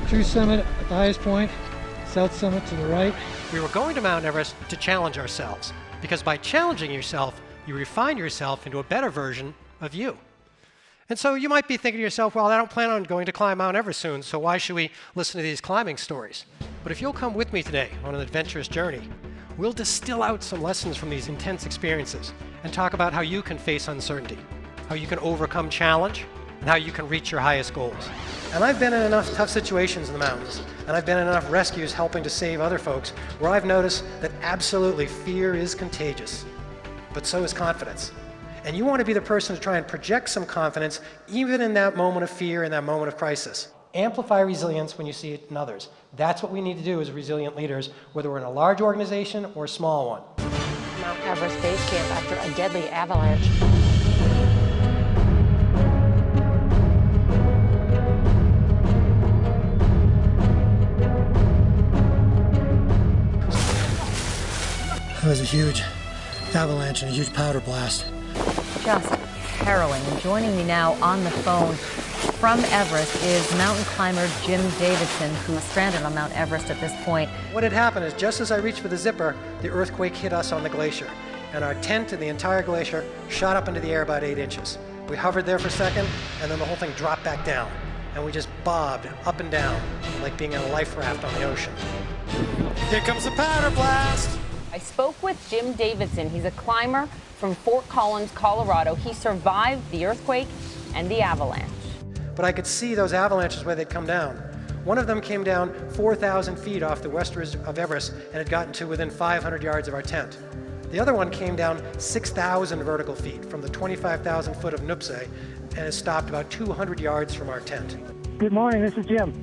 True summit at the highest point, south summit to the right. We were going to Mount Everest to challenge ourselves, because by challenging yourself, you refine yourself into a better version of you. And so you might be thinking to yourself, well, I don't plan on going to climb Mount Everest soon, so why should we listen to these climbing stories? But if you'll come with me today on an adventurous journey, we'll distill out some lessons from these intense experiences and talk about how you can face uncertainty, how you can overcome challenge, and how you can reach your highest goals. And I've been in enough tough situations in the mountains, and I've been in enough rescues helping to save other folks, where I've noticed that absolutely fear is contagious, but so is confidence. And you want to be the person to try and project some confidence even in that moment of fear, in that moment of crisis. Amplify resilience when you see it in others. That's what we need to do as resilient leaders, whether we're in a large organization or a small one. Mount Everest base camp after a deadly avalanche. That was a huge avalanche and a huge powder blast. Just harrowing. And joining me now on the phone from Everest is mountain climber Jim Davidson, who's stranded on Mount Everest at this point. What had happened is just as I reached for the zipper, the earthquake hit us on the glacier. And our tent and the entire glacier shot up into the air about 8 inches. We hovered there for a second, and then the whole thing dropped back down. And we just bobbed up and down, like being in a life raft on the ocean. Here comes the powder blast! I spoke with Jim Davidson. He's a climber from Fort Collins, Colorado. He survived the earthquake and the avalanche. But I could see those avalanches where they'd come down. One of them came down 4,000 feet off the west ridge of Everest and had gotten to within 500 yards of our tent. The other one came down 6,000 vertical feet from the 25,000 foot of Nuptse and has stopped about 200 yards from our tent. Good morning, this is Jim.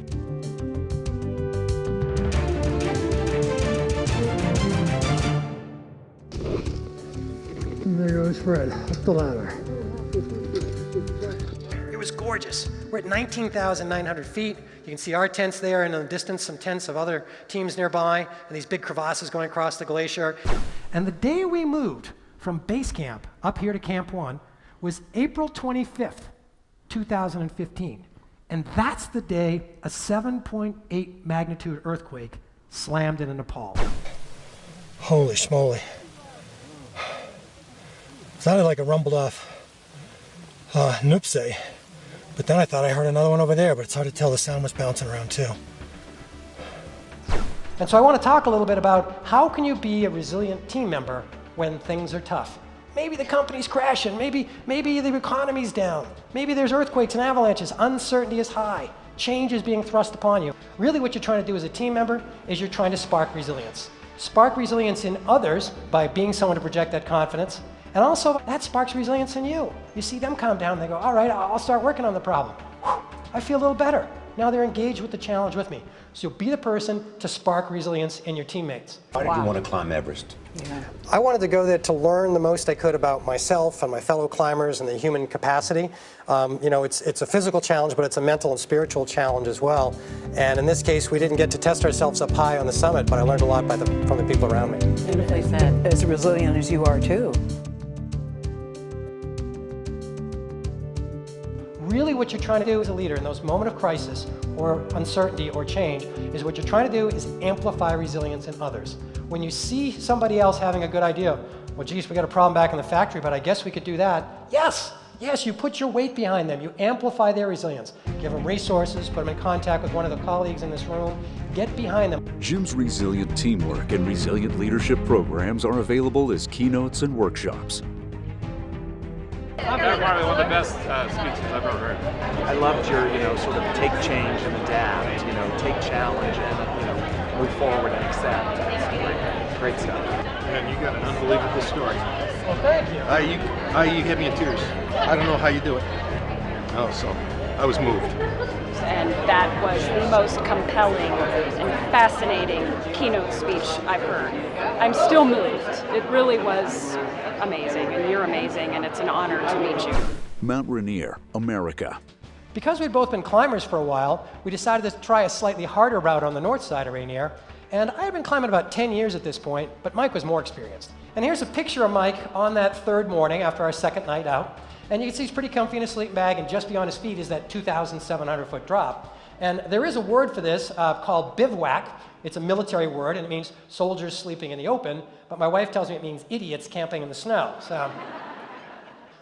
And there goes Fred, up the ladder. It was gorgeous. We're at 19,900 feet. You can see our tents there, and in the distance, some tents of other teams nearby, and these big crevasses going across the glacier. And the day we moved from base camp up here to Camp 1 was April 25th, 2015. And that's the day a 7.8 magnitude earthquake slammed into Nepal. Holy schmoly. Sounded like it rumbled off Nuptse, but then I thought I heard another one over there, but it's hard to tell. The sound was bouncing around too. And so I want to talk a little bit about how can you be a resilient team member when things are tough. Maybe the company's crashing, maybe the economy's down, maybe there's earthquakes and avalanches, uncertainty is high, change is being thrust upon you. Really what you're trying to do as a team member is you're trying to spark resilience. Spark resilience in others by being someone to project that confidence. And also, that sparks resilience in you. You see them calm down, they go, all right, I'll start working on the problem. Whew, I feel a little better. Now they're engaged with the challenge with me. So be the person to spark resilience in your teammates. Why did you want to climb Everest? I wanted to go there to learn the most I could about myself and my fellow climbers and the human capacity. You know, it's a physical challenge, but it's a mental and spiritual challenge as well. And in this case, we didn't get to test ourselves up high on the summit, but I learned a lot from the people around me. Beautifully said. As resilient as you are, too. Really what you're trying to do as a leader in those moments of crisis or uncertainty or change is what you're trying to do is amplify resilience in others. When you see somebody else having a good idea, well, geez, we got a problem back in the factory, but I guess we could do that. Yes, you put your weight behind them. You amplify their resilience. Give them resources, put them in contact with one of the colleagues in this room. Get behind them. Jim's resilient teamwork and resilient leadership programs are available as keynotes and workshops. They're probably one of the best speeches I've ever heard. I loved your, sort of take change and adapt, take challenge and, move forward and accept. It's great stuff. And you got an unbelievable story. Well, thank you. You get me in tears. I don't know how you do it. Oh, so I was moved. And that was the most compelling and fascinating keynote speech I've heard. I'm still moved. It really was amazing, and you're amazing, and it's an honor to meet you. Mount Rainier, America. Because we'd both been climbers for a while, we decided to try a slightly harder route on the north side of Rainier. And I had been climbing about 10 years at this point, but Mike was more experienced. And here's a picture of Mike on that third morning after our second night out. And you can see he's pretty comfy in his sleeping bag, and just beyond his feet is that 2,700 foot drop. And there is a word for this called bivouac. It's a military word, and it means soldiers sleeping in the open, but my wife tells me it means idiots camping in the snow. So.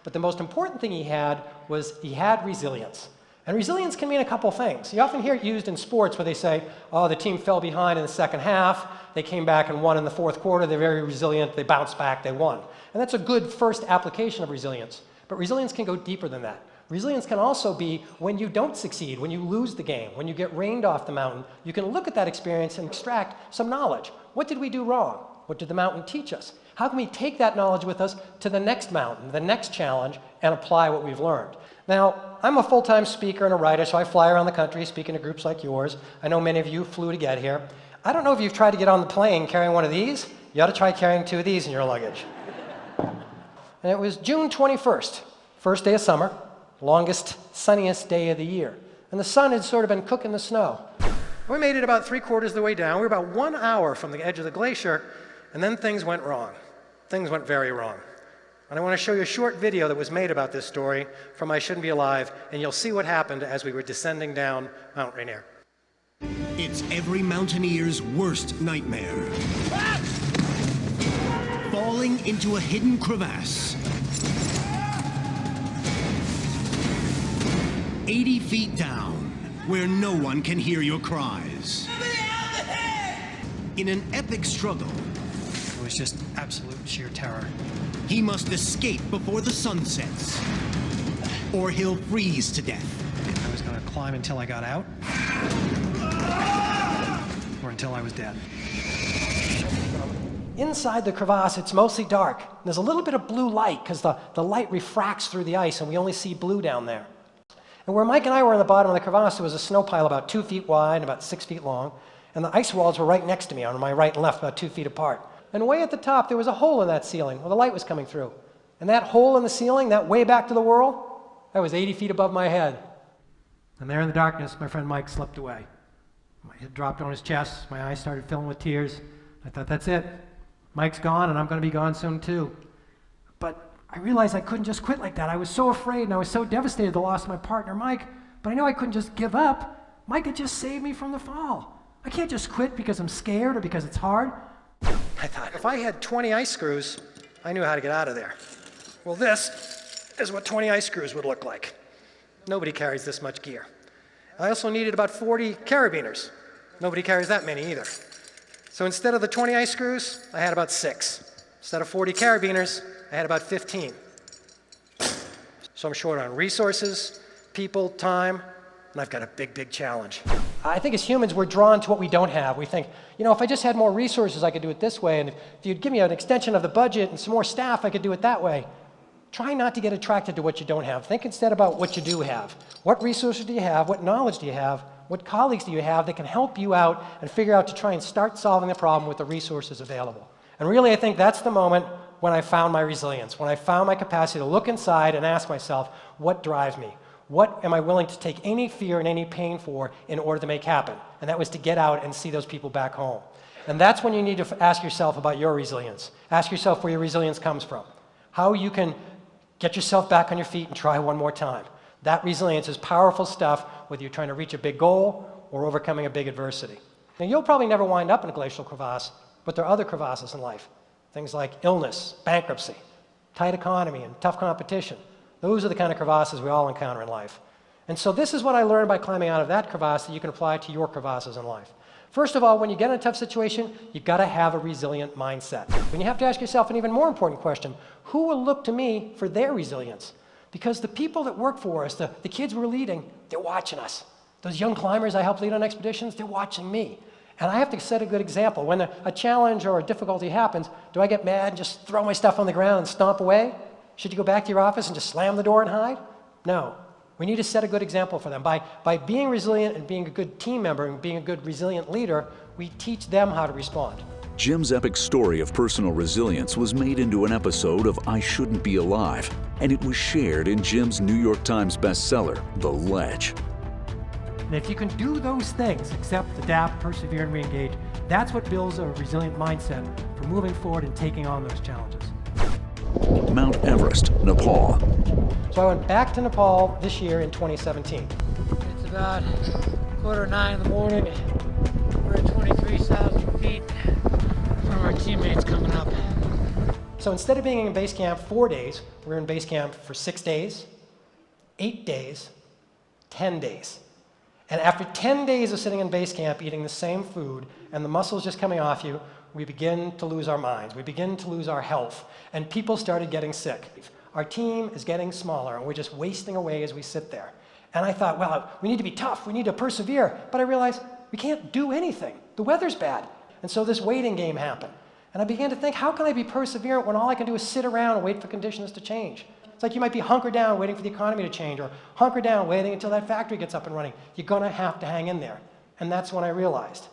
But the most important thing he had was he had resilience. And resilience can mean a couple things. You often hear it used in sports where they say, oh, the team fell behind in the second half, they came back and won in the fourth quarter, they're very resilient, they bounced back, they won. And that's a good first application of resilience. But resilience can go deeper than that. Resilience can also be when you don't succeed, when you lose the game, when you get rained off the mountain. You can look at that experience and extract some knowledge. What did we do wrong? What did the mountain teach us? How can we take that knowledge with us to the next mountain, the next challenge, and apply what we've learned? Now, I'm a full-time speaker and a writer, so I fly around the country speaking to groups like yours. I know many of you flew to get here. I don't know if you've tried to get on the plane carrying one of these. You ought to try carrying 2 of these in your luggage. And it was June 21st, first day of summer, longest, sunniest day of the year. And the sun had sort of been cooking the snow. We made it about 3/4 of the way down. We were about 1 hour from the edge of the glacier, and then things went wrong. Things went very wrong. And I want to show you a short video that was made about this story from I Shouldn't Be Alive, and you'll see what happened as we were descending down Mount Rainier. It's every mountaineer's worst nightmare. Falling into a hidden crevasse. 80 feet down, where no one can hear your cries. In an epic struggle, It was just absolute sheer terror. he must escape before the sun sets, or he'll freeze to death. I was going to climb until I got out, or until I was dead. Inside the crevasse, it's mostly dark. There's a little bit of blue light because the light refracts through the ice and we only see blue down there. And where Mike and I were on the bottom of the crevasse, there was a snow pile about 2 feet wide and about 6 feet long. And the ice walls were right next to me on my right and left, about 2 feet apart. And way at the top, there was a hole in that ceiling where the light was coming through. And that hole in the ceiling, that way back to the world, that was 80 feet above my head. And there in the darkness, my friend Mike slipped away. My head dropped on his chest. My eyes started filling with tears. I thought, that's it. Mike's gone, and I'm going to be gone soon, too. But I realized I couldn't just quit like that. I was so afraid, and I was so devastated at the loss of my partner, Mike. But I know I couldn't just give up. Mike had just saved me from the fall. I can't just quit because I'm scared or because it's hard. I thought, if I had 20 ice screws, I knew how to get out of there. Well, this is what 20 ice screws would look like. Nobody carries this much gear. I also needed about 40 carabiners. Nobody carries that many either. So instead of the 20 ice screws, I had about 6. Instead of 40 carabiners, I had about 15. So I'm short on resources, people, time, and I've got a big, big challenge. I think as humans, we're drawn to what we don't have. We think, you know, if I just had more resources, I could do it this way, and if you'd give me an extension of the budget and some more staff, I could do it that way. Try not to get attracted to what you don't have. Think instead about what you do have. What resources do you have? What knowledge do you have? What colleagues do you have that can help you out and figure out to try and start solving the problem with the resources available? And really, I think that's the moment when I found my resilience, when I found my capacity to look inside and ask myself, what drives me? What am I willing to take any fear and any pain for in order to make happen? And that was to get out and see those people back home. And that's when you need to ask yourself about your resilience. Ask yourself where your resilience comes from. How you can get yourself back on your feet and try one more time. That resilience is powerful stuff, whether you're trying to reach a big goal or overcoming a big adversity. Now, you'll probably never wind up in a glacial crevasse, but there are other crevasses in life. Things like illness, bankruptcy, tight economy, and tough competition. Those are the kind of crevasses we all encounter in life. And so this is what I learned by climbing out of that crevasse that you can apply to your crevasses in life. First of all, when you get in a tough situation, you've got to have a resilient mindset. And you have to ask yourself an even more important question: who will look to me for their resilience? Because the people that work for us, the kids we're leading, they're watching us. Those young climbers I help lead on expeditions, they're watching me. And I have to set a good example. When a challenge or a difficulty happens, do I get mad and just throw my stuff on the ground and stomp away? Should you go back to your office and just slam the door and hide? No. We need to set a good example for them. By being resilient and being a good team member and being a good resilient leader, we teach them how to respond. Jim's epic story of personal resilience was made into an episode of I Shouldn't Be Alive, and it was shared in Jim's New York Times bestseller, The Ledge. And if you can do those things, accept, adapt, persevere, and re-engage, that's what builds a resilient mindset for moving forward and taking on those challenges. Mount Everest, Nepal. So I went back to Nepal this year in 2017. It's about 8:45 in the morning. We're at 23,000 feet. Some of our teammates coming up. So instead of being in base camp 4 days, we're in base camp for 6 days, 8 days, 10 days. And after 10 days of sitting in base camp eating the same food and the muscles just coming off you, we begin to lose our minds. We begin to lose our health. And people started getting sick. Our team is getting smaller and we're just wasting away as we sit there. And I thought, well, we need to be tough. We need to persevere. But I realized we can't do anything. The weather's bad. And so this waiting game happened. And I began to think, how can I be perseverant when all I can do is sit around and wait for conditions to change? It's like you might be hunkered down waiting for the economy to change, or hunkered down waiting until that factory gets up and running. You're going to have to hang in there. And that's when I realized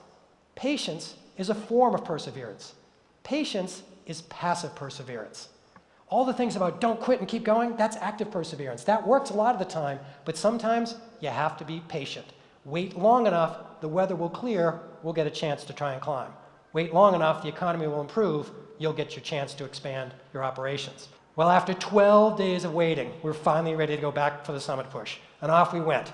patience is a form of perseverance. Patience is passive perseverance. All the things about don't quit and keep going, that's active perseverance. That works a lot of the time, but sometimes you have to be patient. Wait long enough, the weather will clear, we'll get a chance to try and climb. Wait long enough, the economy will improve, you'll get your chance to expand your operations. Well, after 12 days of waiting, we're finally ready to go back for the summit push. And off we went.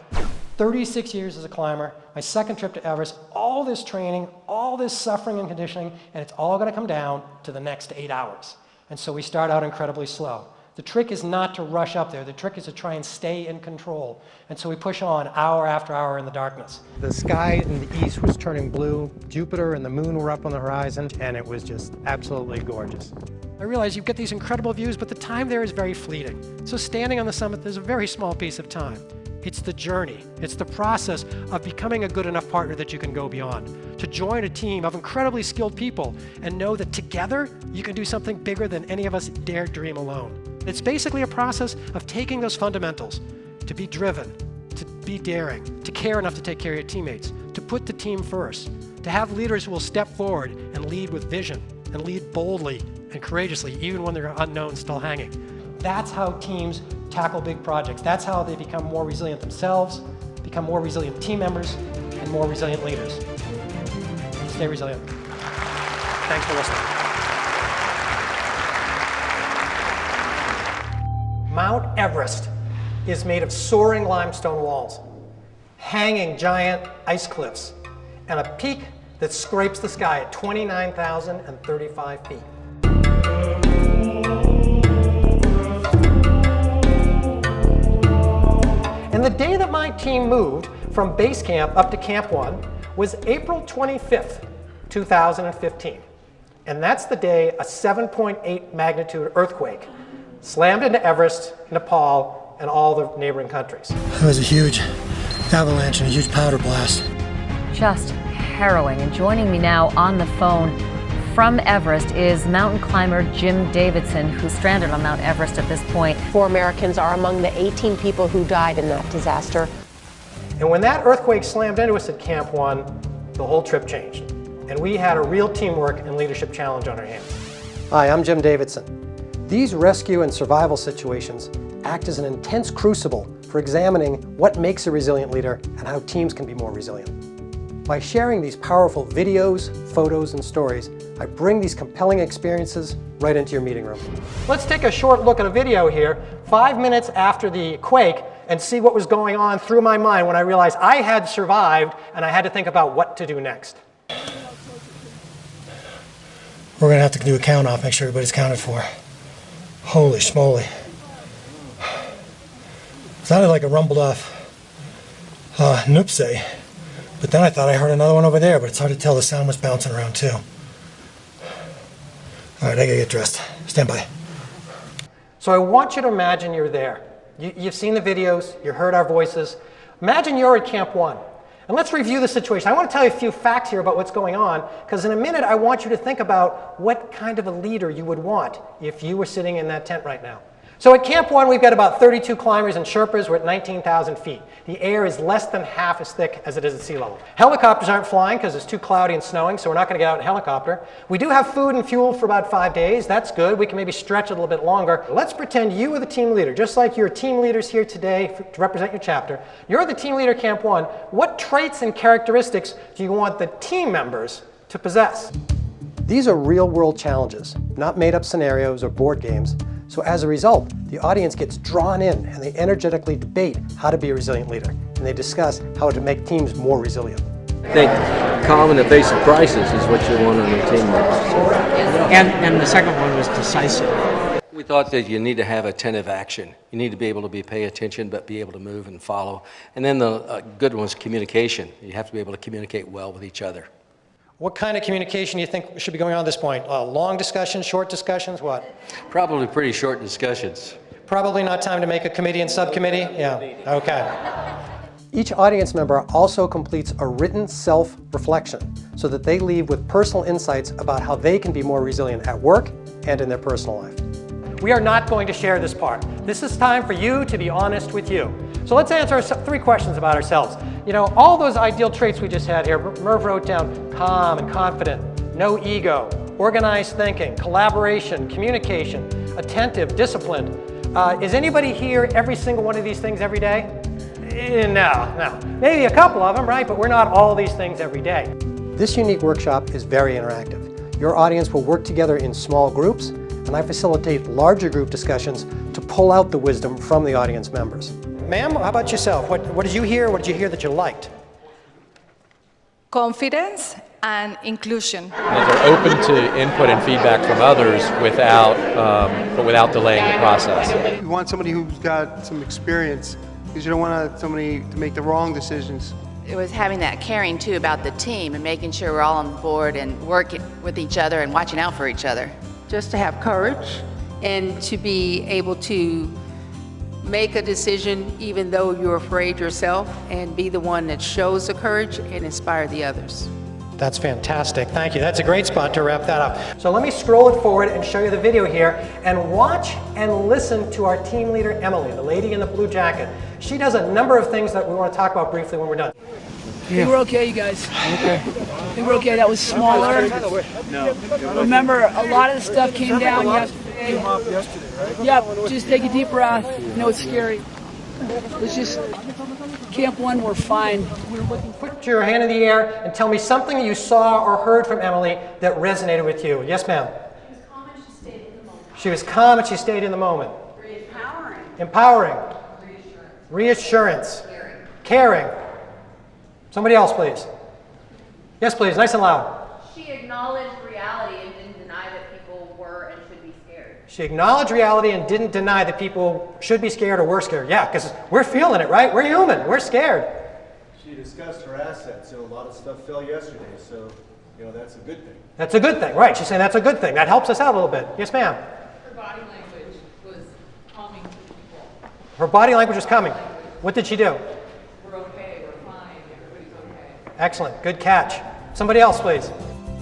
36 years as a climber, my second trip to Everest, all this training, all this suffering and conditioning, and it's all going to come down to the next 8 hours. And so we start out incredibly slow. The trick is not to rush up there. The trick is to try and stay in control. And so we push on hour after hour in the darkness. The sky in the east was turning blue. Jupiter and the moon were up on the horizon, and it was just absolutely gorgeous. I realized you get these incredible views, but the time there is very fleeting. So standing on the summit, there's a very small piece of time. It's the journey. It's the process of becoming a good enough partner that you can go beyond. To join a team of incredibly skilled people and know that together you can do something bigger than any of us dare dream alone. It's basically a process of taking those fundamentals, to be driven, to be daring, to care enough to take care of your teammates, to put the team first, to have leaders who will step forward and lead with vision and lead boldly and courageously, even when there are unknowns still hanging. That's how teams tackle big projects. That's how they become more resilient themselves, become more resilient team members, and more resilient leaders. Stay resilient. Thanks for listening. Mount Everest is made of soaring limestone walls, hanging giant ice cliffs, and a peak that scrapes the sky at 29,035 feet. And the day that my team moved from base camp up to Camp 1 was April 25th, 2015. And that's the day a 7.8 magnitude earthquake slammed into Everest, Nepal, and all the neighboring countries. It was a huge avalanche and a huge powder blast. Just harrowing. And joining me now on the phone from Everest is mountain climber Jim Davidson, who's stranded on Mount Everest at this point. 4 Americans are among the 18 people who died in that disaster. And when that earthquake slammed into us at Camp 1, the whole trip changed. And we had a real teamwork and leadership challenge on our hands. Hi, I'm Jim Davidson. These rescue and survival situations act as an intense crucible for examining what makes a resilient leader and how teams can be more resilient. By sharing these powerful videos, photos, and stories, I bring these compelling experiences right into your meeting room. Let's take a short look at a video here, 5 minutes after the quake, and see what was going on through my mind when I realized I had survived and I had to think about what to do next. We're going to have to do a count off, make sure everybody's counted for. Holy schmoly. It sounded like a rumbled off noopsie. But then I thought I heard another one over there, but it's hard to tell. The sound was bouncing around too. All right, I gotta get dressed. Stand by. So I want you to imagine you're there. You've seen the videos, you heard our voices. Imagine you're at Camp 1. And let's review the situation. I want to tell you a few facts here about what's going on, because in a minute I want you to think about what kind of a leader you would want if you were sitting in that tent right now. So at Camp 1, we've got about 32 climbers and Sherpas. We're at 19,000 feet. The air is less than half as thick as it is at sea level. Helicopters aren't flying because it's too cloudy and snowing, so we're not going to get out in a helicopter. We do have food and fuel for about 5 days. That's good. We can maybe stretch it a little bit longer. Let's pretend you are the team leader, just like you're team leaders here today to represent your chapter. You're the team leader at Camp 1. What traits and characteristics do you want the team members to possess? These are real-world challenges, not made-up scenarios or board games. So as a result, the audience gets drawn in and they energetically debate how to be a resilient leader. and they discuss how to make teams more resilient. I think calm in the face of crisis is what you want on your team. And the second one was decisive. We thought that you need to have attentive action. You need to be able to pay attention, but be able to move and follow. And then the good one is communication. You have to be able to communicate well with each other. What kind of communication do you think should be going on at this point? Long discussions, short discussions, what? Probably pretty short discussions. Probably not time to make a committee and subcommittee? Yeah, okay. Each audience member also completes a written self-reflection so that they leave with personal insights about how they can be more resilient at work and in their personal life. We are not going to share this part. This is time for you to be honest with you. So let's answer 3 questions about ourselves. You know, all those ideal traits we just had here, Merv wrote down calm and confident, no ego, organized thinking, collaboration, communication, attentive, disciplined. Is anybody here every single one of these things every day? No. Maybe a couple of them, right? But we're not all these things every day. This unique workshop is very interactive. Your audience will work together in small groups, and I facilitate larger group discussions to pull out the wisdom from the audience members. Ma'am, how about yourself? What did you hear? What did you hear that you liked? Confidence and inclusion. They're open to input and feedback from others without delaying the process. You want somebody who's got some experience because you don't want somebody to make the wrong decisions. It was having that caring too about the team and making sure we're all on board and working with each other and watching out for each other. Just to have courage and to be able to make a decision even though you're afraid yourself and be the one that shows the courage and inspire the others. That's fantastic. Thank you. That's a great spot to wrap that up. So let me scroll it forward and show you the video here and watch and listen to our team leader, Emily, the lady in the blue jacket. She does a number of things that we want to talk about briefly when we're done. I think we're okay, you guys. Okay. I think we're okay. That was smaller. No. Remember, a lot of the stuff came down yesterday. Came off yesterday, right? Yep. Just take a deep breath. I know it's scary. Let's just Camp 1, we're fine. Put your hand in the air and tell me something you saw or heard from Emily that resonated with you. Yes, ma'am. She was calm and she stayed in the moment. Empowering. Reassurance. Caring. Somebody else, please. Yes, please. Nice and loud. She acknowledged reality and didn't deny that people were and should be scared. She acknowledged reality and didn't deny that people should be scared or were scared. Yeah, because we're feeling it, right? We're human. We're scared. She discussed her assets. A lot of stuff fell yesterday, so that's a good thing. That's a good thing, right? She's saying that's a good thing. That helps us out a little bit. Yes, ma'am. Her body language was calming to people. Her body language was calming. What did she do? We're okay. We're fine. Everybody's okay. Excellent. Good catch. Somebody else, please.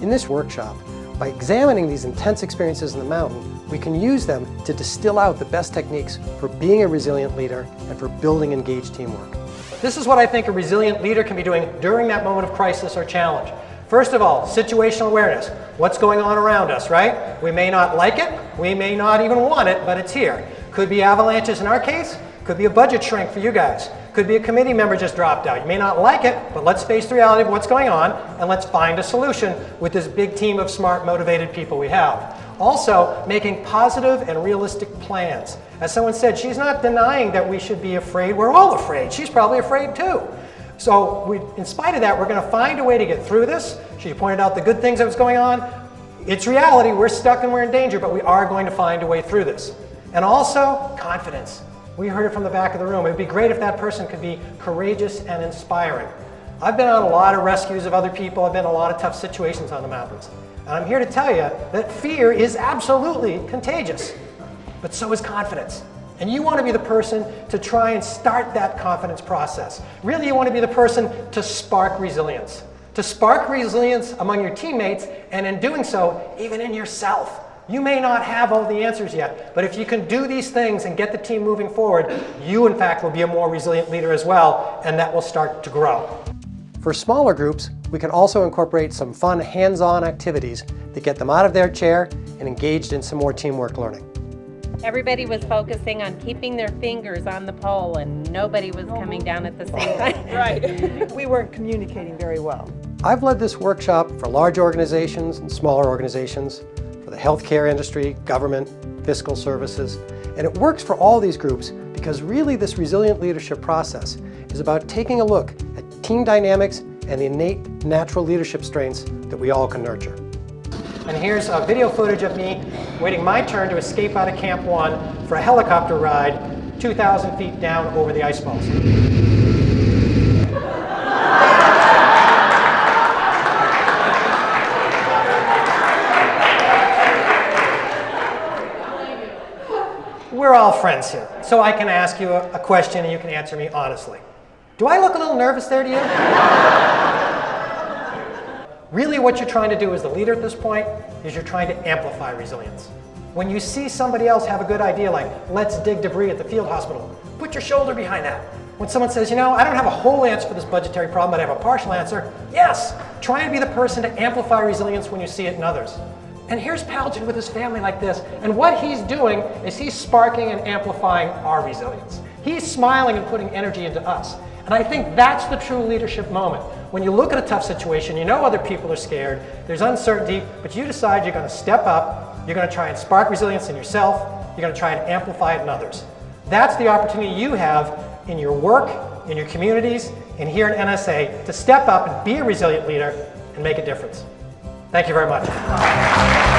In this workshop, by examining these intense experiences in the mountain, we can use them to distill out the best techniques for being a resilient leader and for building engaged teamwork. This is what I think a resilient leader can be doing during that moment of crisis or challenge. First of all, situational awareness. What's going on around us, right? We may not like it, we may not even want it, but it's here. Could be avalanches in our case, could be a budget shrink for you guys. Could be a committee member just dropped out. You may not like it, but let's face the reality of what's going on and let's find a solution with this big team of smart, motivated people we have. Also, making positive and realistic plans. As someone said, she's not denying that we should be afraid. We're all afraid. She's probably afraid too. So in spite of that, we're going to find a way to get through this. She pointed out the good things that was going on. It's reality. We're stuck and we're in danger, but we are going to find a way through this. And also, confidence. We heard it from the back of the room. It would be great if that person could be courageous and inspiring. I've been on a lot of rescues of other people. I've been in a lot of tough situations on the mountains. And I'm here to tell you that fear is absolutely contagious, but so is confidence. And you want to be the person to try and start that confidence process. Really, you want to be the person to spark resilience. To spark resilience among your teammates, and in doing so, even in yourself. You may not have all the answers yet, but if you can do these things and get the team moving forward, you in fact will be a more resilient leader as well, and that will start to grow. For smaller groups, we can also incorporate some fun hands-on activities that get them out of their chair and engaged in some more teamwork learning. Everybody was focusing on keeping their fingers on the pole and nobody was coming down at the same time. Right. We weren't communicating very well. I've led this workshop for large organizations and smaller organizations, for the healthcare industry, government, fiscal services, And it works for all these groups because really this resilient leadership process is about taking a look at team dynamics and the innate natural leadership strengths that we all can nurture. And here's a video footage of me waiting my turn to escape out of Camp 1 for a helicopter ride 2,000 feet down over the ice falls. We're all friends here, so I can ask you a question and you can answer me honestly. Do I look a little nervous there to you? Really what you're trying to do as the leader at this point is you're trying to amplify resilience. When you see somebody else have a good idea like, let's dig debris at the field hospital, put your shoulder behind that. When someone says, you know, I don't have a whole answer for this budgetary problem, but I have a partial answer, yes, try and be the person to amplify resilience when you see it in others. And here's Paladin with his family like this, and what he's doing is he's sparking and amplifying our resilience. He's smiling and putting energy into us. And I think that's the true leadership moment. When you look at a tough situation, you know other people are scared, there's uncertainty, but you decide you're going to step up, you're going to try and spark resilience in yourself, you're going to try and amplify it in others. That's the opportunity you have in your work, in your communities, and here at NSA to step up and be a resilient leader and make a difference. Thank you very much.